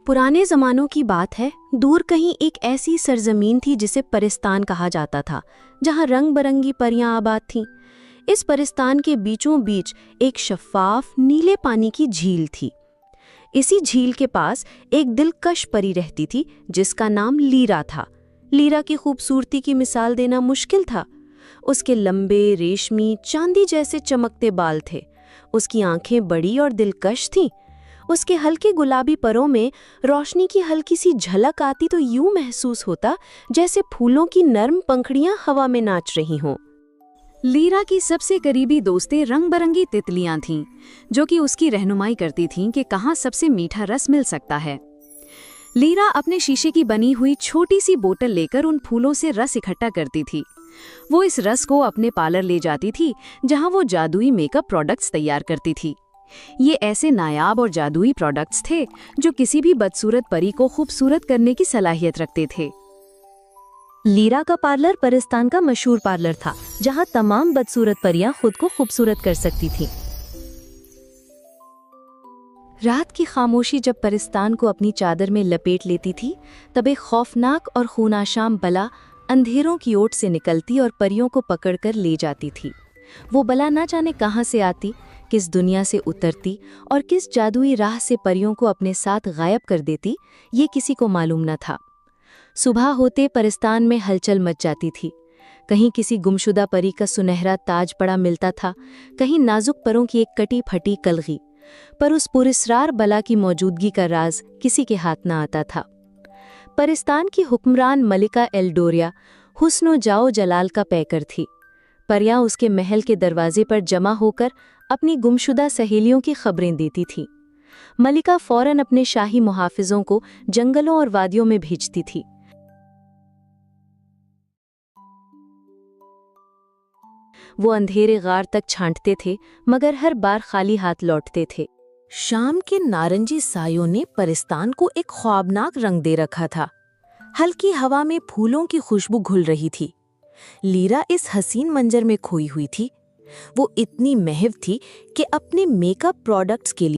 पुराने ज़मानों की बात है। दूर कहीं एक ऐसी सरजमीन थी जिसे परिस्तान कहा जाता था, जहाँ रंग बरंगी परियां आबाद थीं। इस परिस्तान के बीचों बीच एक शफ़ाफ नीले पानी की झील थी। इसी झील के पास एक दिलकश परी रहती थी जिसका नाम लीरा था। लीरा की खूबसूरती की मिसाल देना मुश्किल था। उसके लंबे रेशमी चांदी जैसे चमकते बाल थे। उसकी आंखें बड़ी और दिलकश थीं। उसके हल्के गुलाबी परों में रोशनी की हल्की सी झलक आती तो यूं महसूस होता जैसे फूलों की नर्म पंखुड़ियां हवा में नाच रही हों। लीरा की सबसे करीबी दोस्तें रंग बरंगी तितलियां थीं, जो कि उसकी रहनुमाई करती थीं कि कहाँ सबसे मीठा रस मिल सकता है। लीरा अपने शीशे की बनी हुई छोटी सी बोतल लेकर उन फूलों से रस इकट्ठा करती थी। वो इस रस को अपने पार्लर ले जाती थी, जहाँ वो जादुई मेकअप प्रोडक्ट्स तैयार करती थी। ये ऐसे नायाब और जादुई प्रोडक्ट्स थे जो किसी भी बदसूरत परी को खूबसूरत करने की सलाहियत रखते थे। लीरा का पार्लर परिस्तान का मशहूर पार्लर था, जहां तमाम बदसूरत परियां खुद को खूबसूरत कर सकती थीं। रात की खामोशी जब परिस्तान को अपनी चादर में लपेट लेती थी, तब एक खौफनाक और खूनाशाम बला अंधेरों की ओट से निकलती और परियों को पकड़कर ले जाती थी। वो बला ना जाने कहाँ से आती, किस दुनिया से उतरती और किस जादुई राह से परियों को अपने साथ गायब कर देती, ये किसी को मालूम न था। सुबह होते परिस्तान में हलचल मच जाती थी। कहीं किसी गुमशुदा परी का सुनहरा ताज पड़ा मिलता था, कहीं नाजुक परों की एक कटी फटी कलगी। पर उस पुरस्रार बला की मौजूदगी का राज किसी के हाथ न आता था। परिस्तान की हुक्मरान मलिका एल्डोरिया हुस्नो जाओ जलाल का पैकर थी। परियां उसके महल के दरवाजे पर जमा होकर अपनी गुमशुदा सहेलियों की खबरें देती थी। मलिका फौरन अपने शाही मुहाफिजों को जंगलों और वादियों में भेजती थी। वो अंधेरे गार तक छांटते थे, मगर हर बार खाली हाथ लौटते थे। शाम के नारंगी सायों ने परिस्तान को एक ख्वाबनाक रंग दे रखा था। हल्की हवा में फूलों की खुशबू घुल रही थी। लीरा इस हसीन मंजर में खोई हुई थी। वो इतनी महव थी कि अपने मेकअप प्रोडक्ट्स के लिए